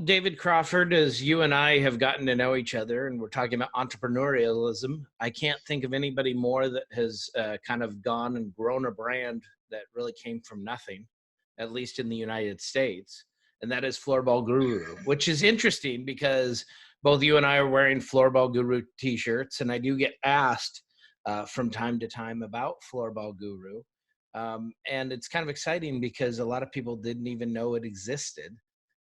David Crawford, as you and I have gotten to know each other and we're talking about entrepreneurialism, I can't think of anybody more that has kind of gone and grown a brand that really came from nothing, at least in the United States. And that is Floorball Guru, which is interesting because both you and I are wearing Floorball Guru t-shirts. And I do get asked from time to time about Floorball Guru. And it's kind of exciting because a lot of people didn't even know it existed,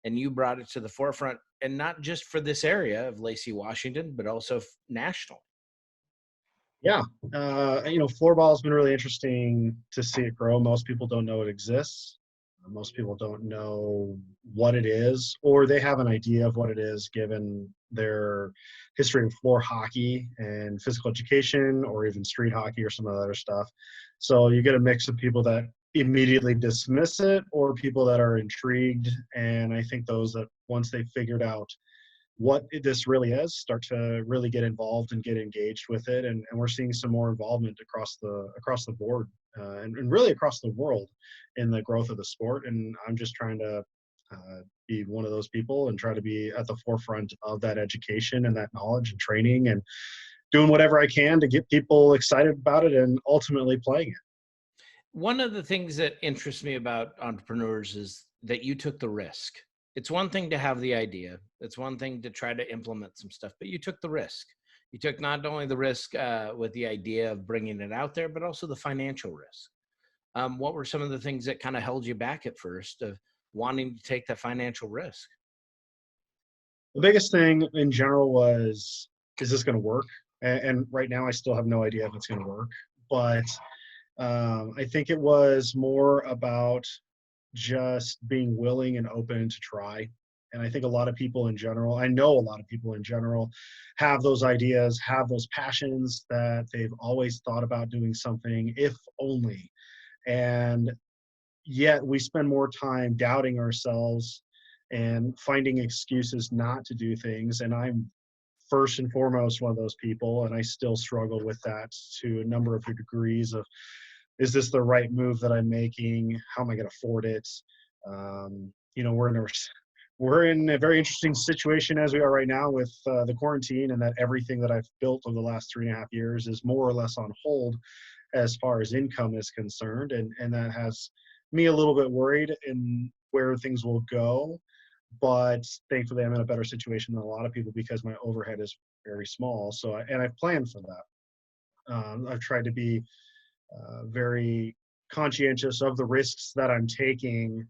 and you brought it to the forefront, and not just for this area of Lacey, Washington, but also nationally. Yeah, floorball has been really interesting to see it grow. Most people don't know it exists. Most people don't know what it is, or they have an idea of what it is given their history of floor hockey and physical education, or even street hockey or some of the other stuff. So you get a mix of people that immediately dismiss it or people that are intrigued. And I think those that once they figured out what this really is start to really get involved and get engaged with it, and we're seeing some more involvement across the board, and really across the world in the growth of the sport. And I'm just trying to be one of those people and try to be at the forefront of that education and that knowledge and training, and doing whatever I can to get people excited about it and ultimately playing it. One of the things that interests me about entrepreneurs is that you took the risk. It's one thing to have the idea. It's one thing to try to implement some stuff, but you took the risk. You took not only the risk with the idea of bringing it out there, but also the financial risk. What were some of the things that kind of held you back at first of wanting to take that financial risk? The biggest thing in general was, is this going to work? And right now I still have no idea if it's going to work, but I think it was more about just being willing and open to try. And I think a lot of people in general, I know a lot of people in general, have those ideas, have those passions that they've always thought about doing something, if only. And yet we spend more time doubting ourselves and finding excuses not to do things. And I'm first and foremost one of those people, and I still struggle with that to a number of degrees of, is this the right move that I'm making? How am I going to afford it? We're in a very interesting situation as we are right now with the quarantine, and that everything that I've built over the last 3.5 years is more or less on hold as far as income is concerned, and that has me a little bit worried in where things will go. But thankfully, I'm in a better situation than a lot of people because my overhead is very small. And I've planned for that. I've tried to be very conscientious of the risks that I'm taking,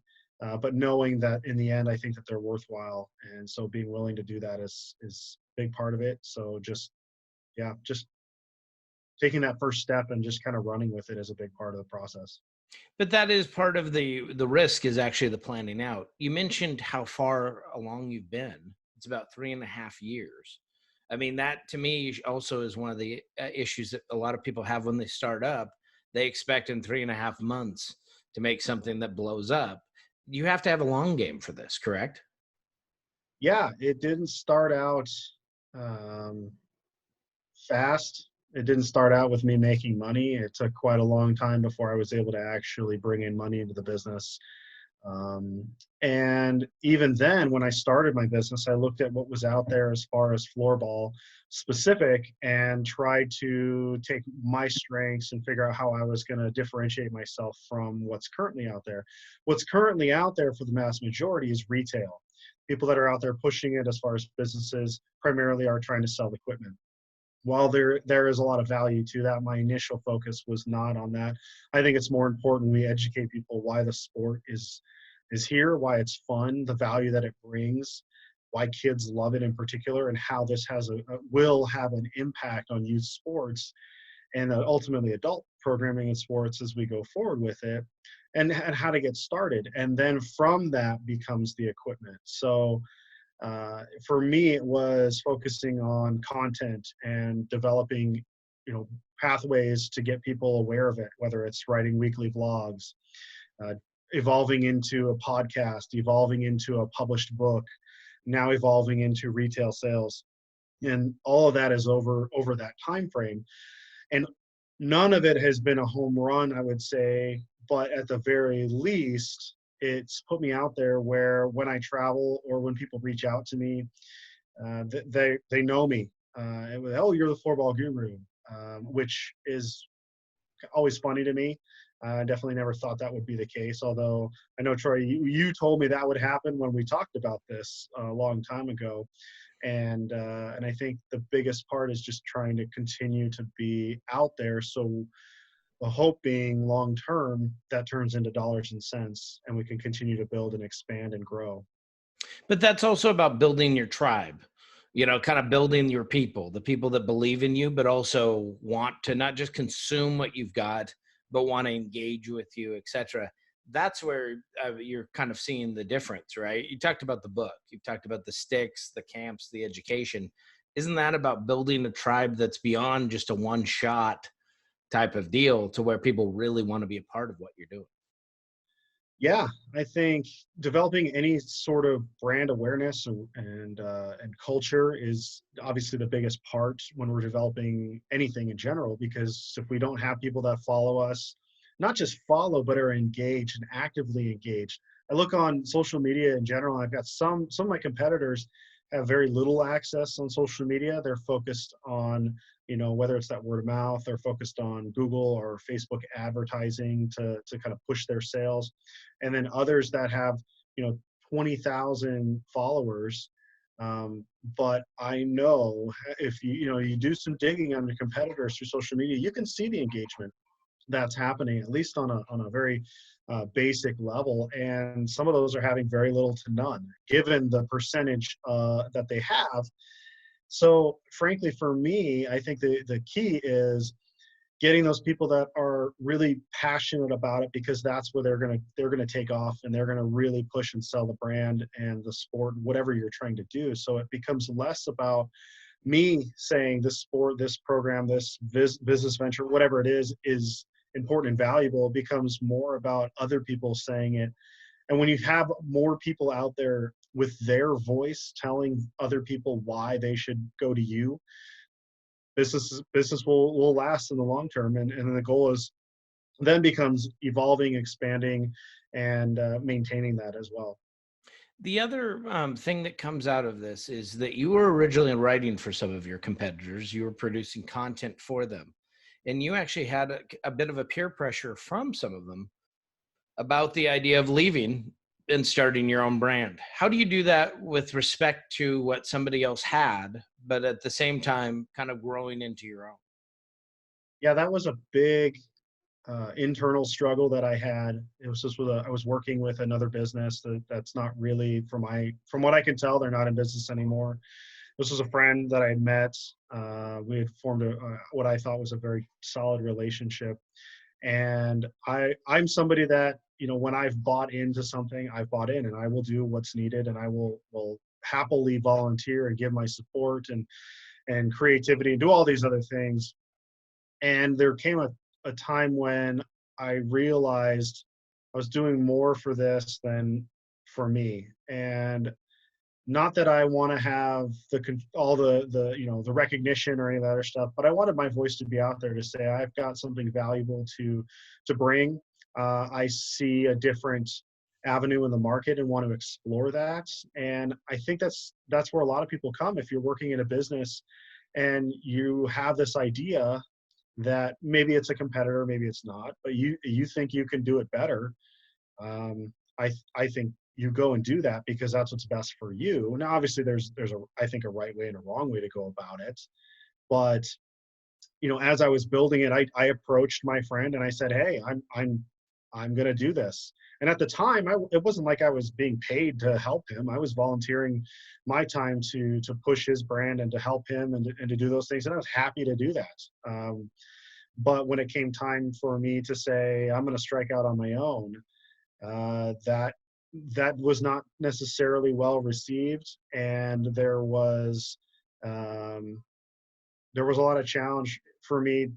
but knowing that in the end, I think that they're worthwhile. And so being willing to do that is a big part of it. So just taking that first step and just kind of running with it is a big part of the process. But that is part of the risk, is actually the planning out. You mentioned how far along you've been. It's about 3.5 years. I mean, that to me also is one of the issues that a lot of people have when they start up. They expect in 3.5 months to make something that blows up. You have to have a long game for this, correct? Yeah, it didn't start out um, fast. It didn't start out with me making money. It took quite a long time before I was able to actually bring in money into the business. And even then, when I started my business, I looked at what was out there as far as floorball specific and tried to take my strengths and figure out how I was going to differentiate myself from what's currently out there. What's currently out there for the mass majority is retail. People that are out there pushing it as far as businesses primarily are trying to sell equipment. While there is a lot of value to that, my initial focus was not on that. I think it's more important we educate people why the sport is here, why it's fun, the value that it brings, why kids love it in particular, and how this will have an impact on youth sports and ultimately adult programming in sports as we go forward with it, and how to get started. And then from that becomes the equipment. So for me, it was focusing on content and developing, pathways to get people aware of it, whether it's writing weekly vlogs, uh, evolving into a podcast, evolving into a published book, now evolving into retail sales. And all of that is over that time frame. And none of it has been a home run, I would say, but at the very least, it's put me out there where when I travel or when people reach out to me, they know me. Oh, you're the Floorball Guru, which is always funny to me. I definitely never thought that would be the case. Although I know, Troy, you told me that would happen when we talked about this a long time ago. And I think the biggest part is just trying to continue to be out there. So the hope being long term that turns into dollars and cents, and we can continue to build and expand and grow. But that's also about building your tribe, kind of building your people, the people that believe in you, but also want to not just consume what you've got, but want to engage with you, etc. That's where you're kind of seeing the difference, right? You talked about the book, you've talked about the sticks, the camps, the education. Isn't that about building a tribe that's beyond just a one shot type of deal to where people really want to be a part of what you're doing? Yeah, I think developing any sort of brand awareness and culture is obviously the biggest part when we're developing anything in general. Because if we don't have people that follow us, not just follow, but are engaged and actively engaged. I look on social media in general. I've got some of my competitors have very little access on social media. They're focused on, whether it's that word of mouth, they're focused on Google or Facebook advertising to kind of push their sales. And then others that have, you know, 20,000 followers. But I know if you do some digging on the competitors through social media, you can see the engagement that's happening, at least on a very basic level. And some of those are having very little to none, given the percentage that they have. So frankly, for me, I think the key is getting those people that are really passionate about it, because that's where they're gonna take off, and they're gonna really push and sell the brand and the sport, whatever you're trying to do. So it becomes less about me saying this sport, this program, this business venture, whatever it is important and valuable. It becomes more about other people saying it. And when you have more people out there with their voice telling other people why they should go to you, business will last in the long term. And the goal is then becomes evolving, expanding, and maintaining that as well. The other thing that comes out of this is that you were originally writing for some of your competitors. You were producing content for them. And you actually had a bit of a peer pressure from some of them about the idea of leaving and starting your own brand. How do you do that with respect to what somebody else had, but at the same time kind of growing into your own? Yeah, that was a big internal struggle that I had. It was just I was working with another business that's not really, from what I can tell, they're not in business anymore. This was a friend that I had met. We had formed what I thought was a very solid relationship. And I'm somebody that, when I've bought into something, I've bought in, and I will do what's needed, and I will happily volunteer and give my support and creativity and do all these other things. And there came a time when I realized I was doing more for this than for me. And not that I want to have all the recognition or any of that other stuff, but I wanted my voice to be out there to say I've got something valuable to bring. I see a different avenue in the market and want to explore that. And I think that's where a lot of people come. If you're working in a business and you have this idea that maybe it's a competitor, maybe it's not, but you think you can do it better. I think you go and do that because that's what's best for you. Now, obviously, there's I think a right way and a wrong way to go about it. But as I was building it, I approached my friend and I said, "Hey, I'm going to do this." And at the time, it wasn't like I was being paid to help him. I was volunteering my time to push his brand and to help him and to do those things, and I was happy to do that. But when it came time for me to say I'm going to strike out on my own, that was not necessarily well received, and there was a lot of challenge for me,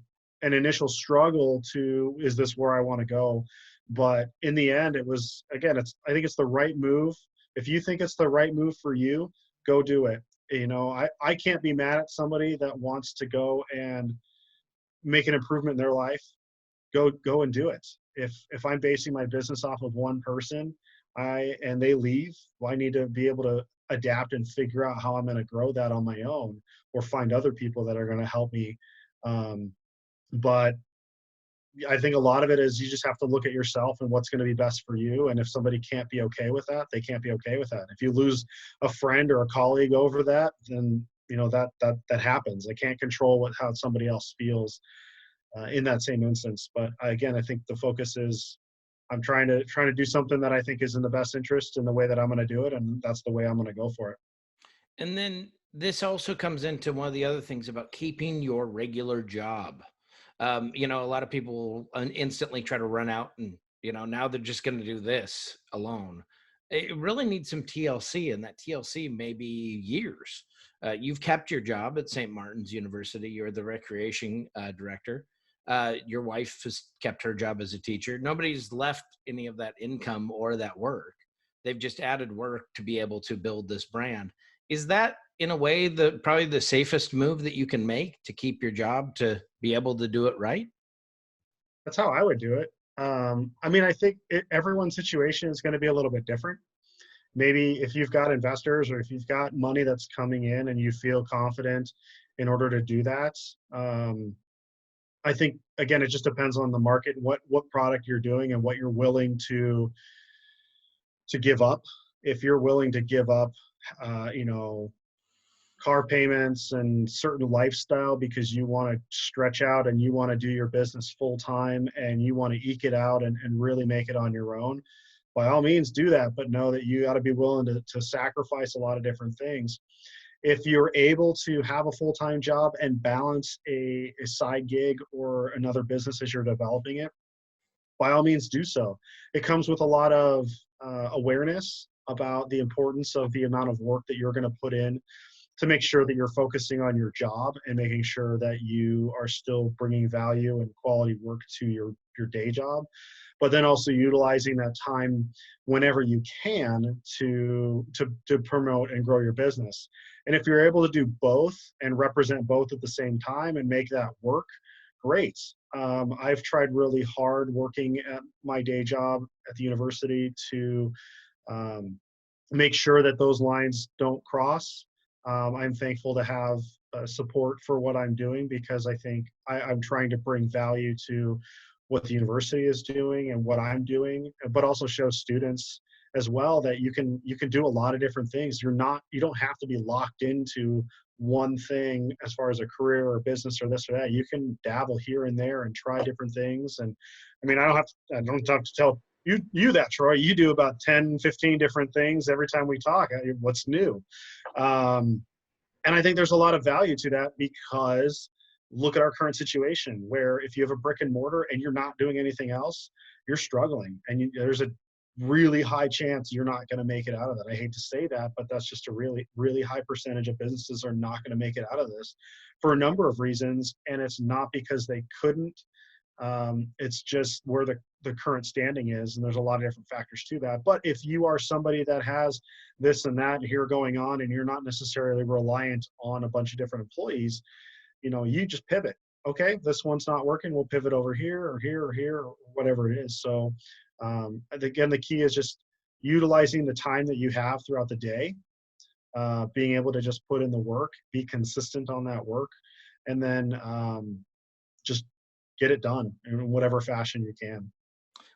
an initial struggle to, is this where I want to go? But in the end, it was, again, I think it's the right move. If you think it's the right move for you, go do it. I can't be mad at somebody that wants to go and make an improvement in their life. Go and do it. If I'm basing my business off of one person, and they leave, well, I need to be able to adapt and figure out how I'm going to grow that on my own, or find other people that are going to help me. But I think a lot of it is you just have to look at yourself and what's going to be best for you. And if somebody can't be okay with that, they can't be okay with that. If you lose a friend or a colleague over that, then that happens. I can't control how somebody else feels in that same instance. But again, I think the focus is I'm trying to do something that I think is in the best interest in the way that I'm going to do it, and that's the way I'm going to go for it. And then this also comes into one of the other things about keeping your regular job. A lot of people instantly try to run out and, now they're just going to do this alone. It really needs some TLC, and that TLC may be years. You've kept your job at St. Martin's University. You're the recreation director. Your wife has kept her job as a teacher. Nobody's left any of that income or that work. They've just added work to be able to build this brand. Is that in a way probably the safest move that you can make to keep your job, to be able to do it right? That's how I would do it. I mean, I think everyone's situation is going to be a little bit different. Maybe if you've got investors, or if you've got money that's coming in and you feel confident in order to do that. I think, again, it just depends on the market, what product you're doing, and what you're willing to give up. If you're willing to give up, you know, car payments and certain lifestyle because you want to stretch out and you want to do your business full time and you want to eke it out and really make it on your own, by all means do that. But know that you got to be willing to sacrifice a lot of different things. If you're able to have a full-time job and balance a side gig or another business as you're developing it, by all means do so. It comes with a lot of awareness about the importance of the amount of work that you're going to put in to make sure that you're focusing on your job and making sure that you are still bringing value and quality work to your day job, but then also utilizing that time whenever you can to promote and grow your business. And if you're able to do both and represent both at the same time and make that work, great. I've tried really hard working at my day job at the university to make sure that those lines don't cross. I'm thankful to have support for what I'm doing, because I think I'm trying to bring value to what the university is doing and what I'm doing, but also show students as well that you can do a lot of different things. You don't have to be locked into one thing as far as a career or business or this or that. You can dabble here and there and try different things. And I mean, I don't have to tell you that, Troy. You do about 10, 15 different things every time we talk. What's new? And I think there's a lot of value to that, because look at our current situation, where if you have a brick and mortar and you're not doing anything else, you're struggling, and there's a really high chance you're not going to make it out of that. I hate to say that, but that's just a really, really high percentage of businesses are not going to make it out of this for a number of reasons. And it's not because they couldn't. It's just where the current standing is, and there's a lot of different factors to that. But if you are somebody that has this and that here going on, and you're not necessarily reliant on a bunch of different employees, you just pivot. Okay, this one's not working, we'll pivot over here or here or here or whatever it is. So again, the key is just utilizing the time that you have throughout the day, being able to just put in the work, be consistent on that work, and then just get it done in whatever fashion you can.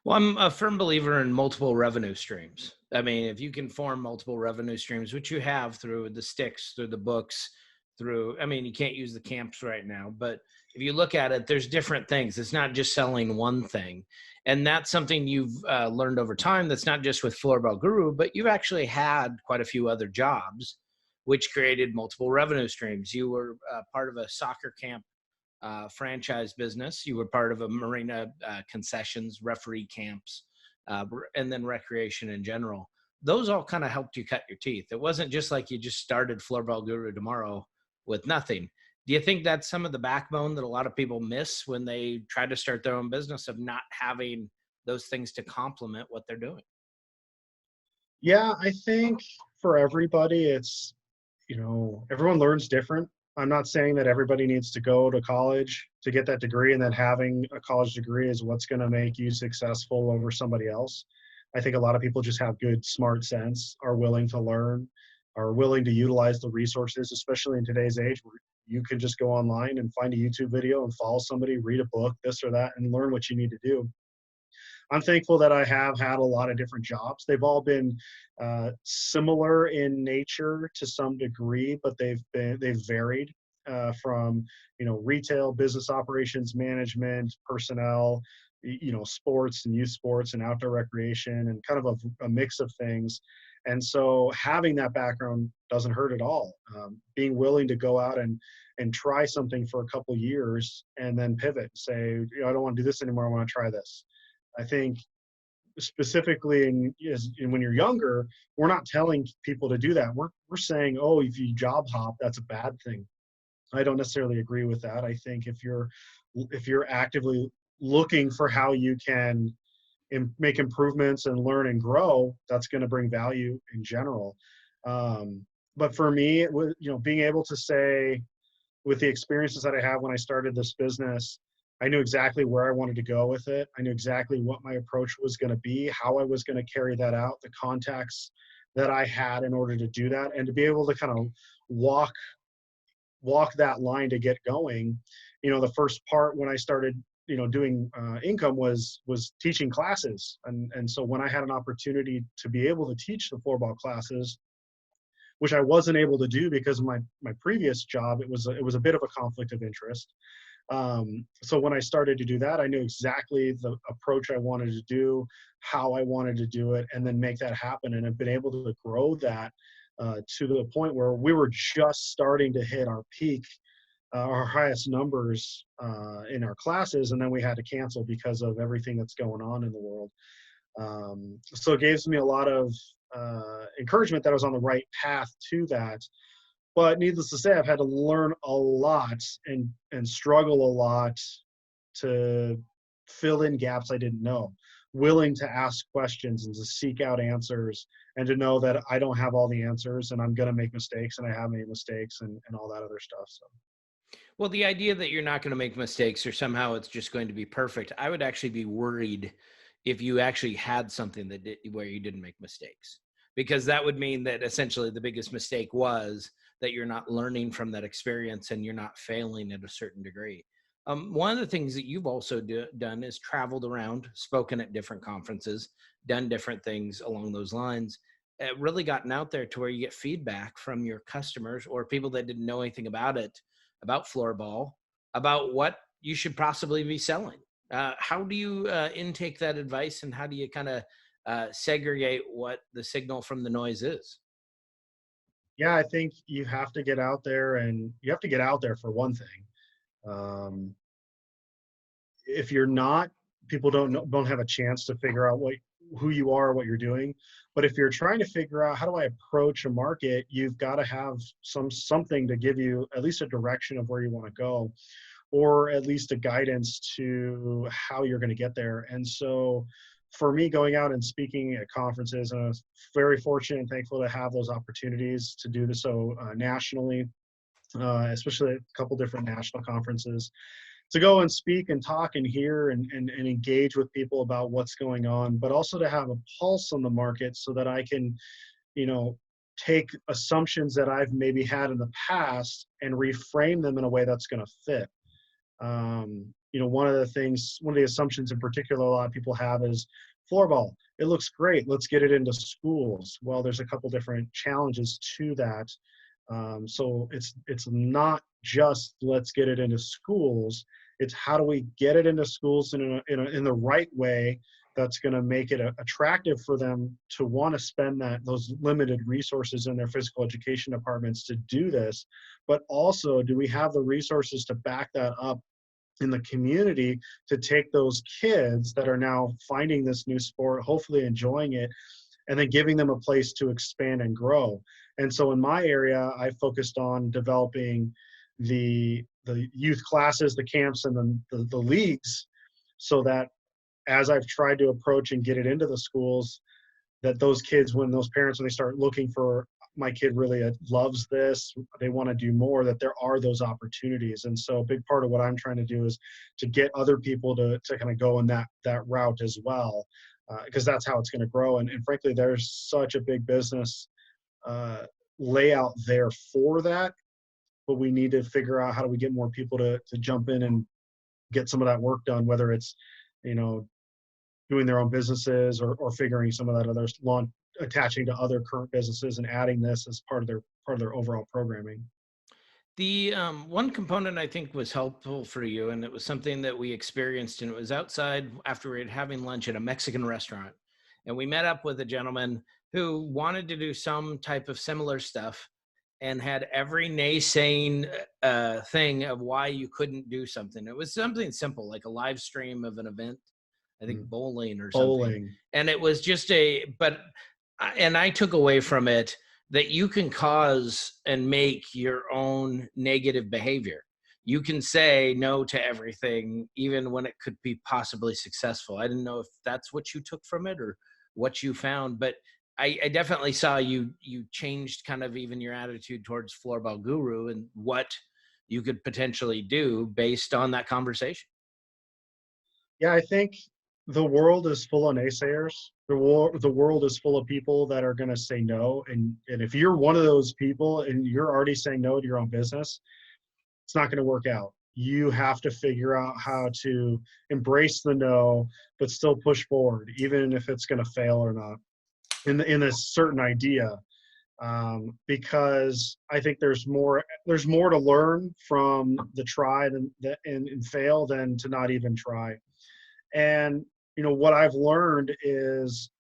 Well, I'm a firm believer in multiple revenue streams. I mean, if you can form multiple revenue streams, which you have through the sticks, through the books, you can't use the camps right now, but if you look at it, there's different things. It's not just selling one thing. And that's something you've learned over time. That's not just with Floorball Guru, but you've actually had quite a few other jobs, which created multiple revenue streams. You were part of a soccer camp franchise business. You were part of a marina concessions, referee camps, and then recreation in general. Those all kind of helped you cut your teeth. It wasn't just like you just started Floorball Guru tomorrow with nothing. Do you think that's some of the backbone that a lot of people miss when they try to start their own business, of not having those things to complement what they're doing? Yeah, I think for everybody, it's, everyone learns different. I'm not saying that everybody needs to go to college to get that degree, and that having a college degree is what's going to make you successful over somebody else. I think a lot of people just have good, smart sense, are willing to learn, are willing to utilize the resources, especially in today's age where you can just go online and find a YouTube video and follow somebody, read a book, this or that, and learn what you need to do. I'm thankful that I have had a lot of different jobs. They've all been similar in nature to some degree, but they've varied from retail, business operations management, personnel, sports and youth sports and outdoor recreation, and kind of a mix of things. And so having that background doesn't hurt at all. Being willing to go out and try something for a couple years and then pivot, say, I don't want to do this anymore. I want to try this. I think specifically when you're younger, we're not telling people to do that. We're saying, oh, if you job hop, that's a bad thing. I don't necessarily agree with that. I think if you're actively looking for how you can make improvements and learn and grow, that's going to bring value in general. But for me, being able to say, with the experiences that I have when I started this business, I knew exactly where I wanted to go with it. I knew exactly what my approach was going to be, how I was going to carry that out, the contacts that I had in order to do that, and to be able to kind of walk that line to get going. The first part when I started, doing income was teaching classes. And so when I had an opportunity to be able to teach the floorball classes, which I wasn't able to do because of my previous job, it was a bit of a conflict of interest. So when I started to do that, I knew exactly the approach I wanted to do, how I wanted to do it, and then make that happen. And I've been able to grow that to the point where we were just starting to hit our peak, our highest numbers in our classes, and then we had to cancel because of everything that's going on in the world. So it gives me a lot of encouragement that I was on the right path to that. But needless to say, I've had to learn a lot and struggle a lot to fill in gaps I didn't know, willing to ask questions and to seek out answers, and to know that I don't have all the answers and I'm going to make mistakes, and I have made mistakes and all that other stuff. So. Well, the idea that you're not going to make mistakes or somehow it's just going to be perfect, I would actually be worried if you actually had something where you didn't make mistakes, because that would mean that essentially the biggest mistake was that you're not learning from that experience and you're not failing at a certain degree. One of the things that you've also done is traveled around, spoken at different conferences, done different things along those lines, really gotten out there to where you get feedback from your customers or people that didn't know anything about it, about floorball, about what you should possibly be selling. How do you intake that advice, and how do you kind of segregate what the signal from the noise is? Yeah, I think you have to get out there, and you have to get out there for one thing. If you're not, people don't have a chance to figure out who you are, what you're doing. But if you're trying to figure out how do I approach a market, you've got to have something to give you at least a direction of where you want to go, or at least a guidance to how you're going to get there. And so for me, going out and speaking at conferences, and I was very fortunate and thankful to have those opportunities to do this so nationally, especially a couple different national conferences, to go and speak and talk and hear and engage with people about what's going on, but also to have a pulse on the market so that I can, take assumptions that I've maybe had in the past and reframe them in a way that's going to fit. One of the assumptions in particular a lot of people have is floorball. It looks great. Let's get it into schools. Well, there's a couple different challenges to that. So it's not just let's get it into schools. It's how do we get it into schools in the right way that's going to make it attractive for them to want to spend those limited resources in their physical education departments to do this. But also, do we have the resources to back that up in the community to take those kids that are now finding this new sport, hopefully enjoying it, and then giving them a place to expand and grow. And so in my area, I focused on developing the youth classes, the camps, and then the leagues, so that as I've tried to approach and get it into the schools, that those kids, when those parents, when they start looking for, my kid really loves this, they want to do more, that there are those opportunities. And so a big part of what I'm trying to do is to get other people to kind of go in that route as well. because that's how it's going to grow. And frankly, there's such a big business uh, layout there for that, but we need to figure out how do we get more people to jump in and get some of that work done, whether it's, you know, doing their own businesses or figuring some of that other launch, attaching to other current businesses and adding this as part of their overall programming. The one component I think was helpful for you, and it was something that we experienced, and it was outside after we were having lunch at a Mexican restaurant. And we met up with a gentleman who wanted to do some type of similar stuff and had every naysaying thing of why you couldn't do something. It was something simple, like a live stream of an event, I think Mm. bowling or something. Bowling. And it was just and I took away from it that you can cause and make your own negative behavior. You can say no to everything, even when it could be possibly successful. I didn't know if that's what you took from it or what you found, but I definitely saw you changed kind of even your attitude towards Floorball Guru and what you could potentially do based on that conversation. Yeah, I think the world is full of naysayers. The world is full of people that are going to say no. And if you're one of those people and you're already saying no to your own business, it's not going to work out. You have to figure out how to embrace the no, but still push forward, even if it's going to fail or not in a certain idea. Because I think there's more to learn from the try and fail than to not even try. And you know what I've learned is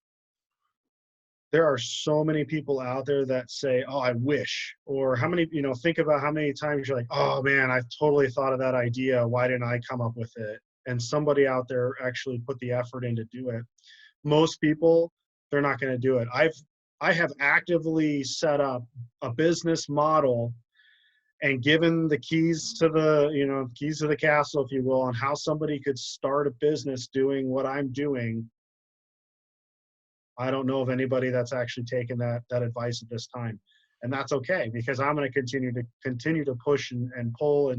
there are so many people out there that say, "Oh, I wish," or how many, you know, think about how many times you're like, "Oh man, I totally thought of that idea. Why didn't I come up with it?" And somebody out there actually put the effort in to do it. Most people, they're not going to do it. I have actively set up a business model and given the keys to the, you know, keys to the castle, if you will, on how somebody could start a business doing what I'm doing. I don't know of anybody that's actually taken that advice at this time, and that's okay because I'm going to continue to push and pull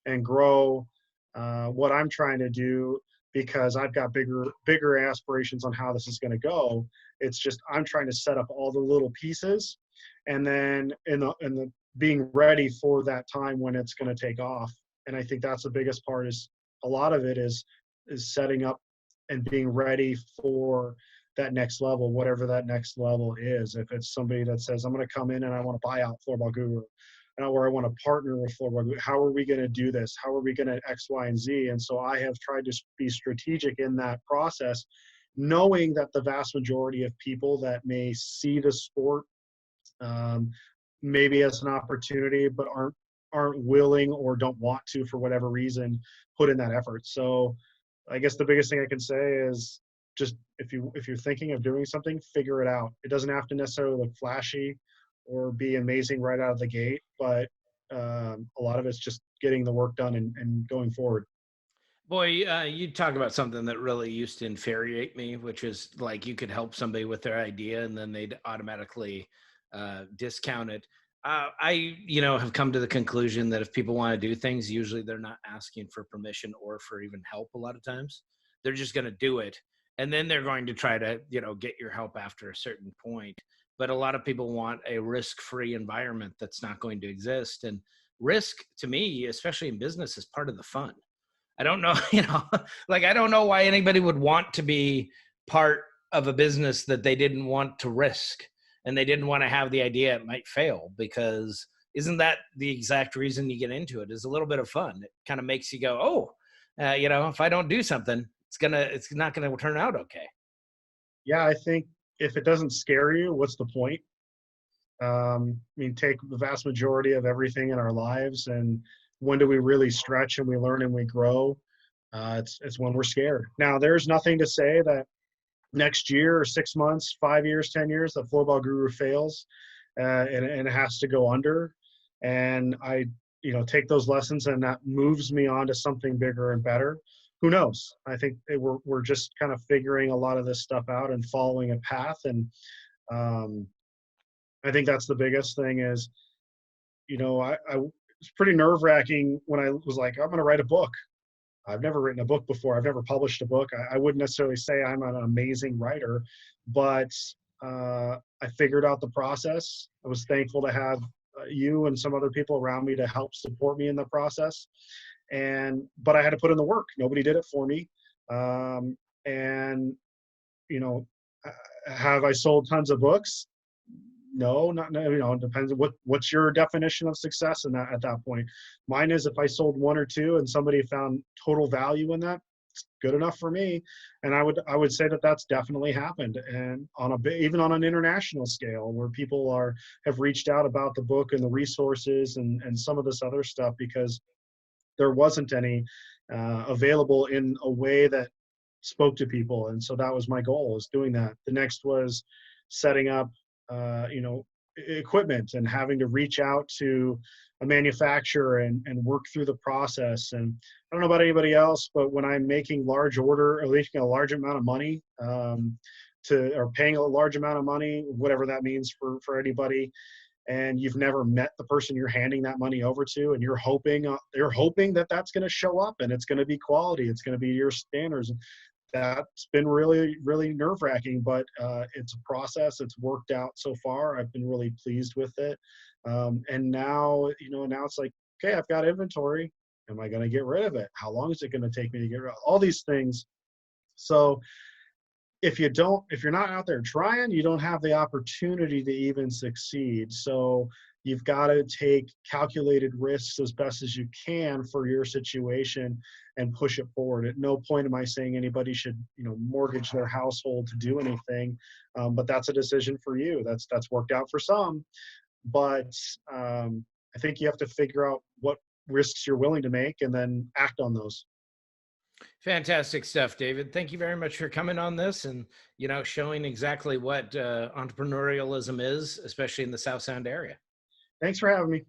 and grow what I'm trying to do because I've got bigger aspirations on how this is going to go. It's just I'm trying to set up all the little pieces, and then in the being ready for that time when it's going to take off. And I think that's the biggest part is a lot of it is setting up and being ready for that next level, whatever that next level is. If it's somebody that says, I'm going to come in and I want to buy out Floorball Guru, or I want to partner with Floorball Guru, how are we going to do this? How are we going to X, Y, and Z? And so I have tried to be strategic in that process, knowing that the vast majority of people that may see the sport um, maybe as an opportunity, but aren't willing or don't want to, for whatever reason, put in that effort. So I guess the biggest thing I can say is just if you're thinking of doing something, figure it out. It doesn't have to necessarily look flashy or be amazing right out of the gate, but a lot of it's just getting the work done and going forward. Boy, you talk about something that really used to infuriate me, which is like you could help somebody with their idea and then they'd automatically discount it. Have come to the conclusion that if people want to do things, usually they're not asking for permission or for even help a lot of times. They're just going to do it. And then they're going to try to, get your help after a certain point. But a lot of people want a risk-free environment that's not going to exist. And risk to me, especially in business, is part of the fun. I don't know, like I don't know why anybody would want to be part of a business that they didn't want to risk and they didn't want to have the idea it might fail because isn't that the exact reason you get into it is a little bit of fun. It kind of makes you go, oh, if I don't do something, it's not going to turn out okay. Yeah, I think if it doesn't scare you, what's the point? I mean, take the vast majority of everything in our lives, and when do we really stretch and we learn and we grow? It's when we're scared. Now, there's nothing to say that next year or 6 months, 5 years, 10 years, the Floorball Guru fails and it has to go under. And I, take those lessons and that moves me on to something bigger and better. Who knows? I think we're just kind of figuring a lot of this stuff out and following a path. And um, I think that's the biggest thing is, I it's pretty nerve wracking when I was like, I'm going to write a book. I've never written a book before. I've never published a book. I wouldn't necessarily say I'm an amazing writer, but I figured out the process. I was thankful to have you and some other people around me to help support me in the process. But I had to put in the work. Nobody did it for me. And, you know, have I sold tons of books? No, not, no, it depends what's your definition of success in that at that point. Mine is, if I sold one or two and somebody found total value in that, it's good enough for me. And I would say that that's definitely happened, and even on an international scale, where people have reached out about the book and the resources and some of this other stuff, because there wasn't any available in a way that spoke to people. And so that was my goal, was doing that. The next was setting up equipment and having to reach out to a manufacturer and work through the process. And I don't know about anybody else, but when I'm making large order, or making a large amount of money, or paying a large amount of money, whatever that means for anybody, and you've never met the person you're handing that money over to, and you're hoping that that's going to show up and it's going to be quality, it's going to be your standards. That's been really, really nerve-wracking, but it's a process. It's worked out so far. I've been really pleased with it. And now it's like, okay, I've got inventory. Am I going to get rid of it? How long is it going to take me to get rid of all these things? So if you're not out there trying, you don't have the opportunity to even succeed. So you've got to take calculated risks as best as you can for your situation and push it forward. At no point am I saying anybody should, mortgage their household to do anything, but that's a decision for you. That's worked out for some, but I think you have to figure out what risks you're willing to make and then act on those. Fantastic stuff, David. Thank you very much for coming on this and, showing exactly what entrepreneurialism is, especially in the South Sound area. Thanks for having me.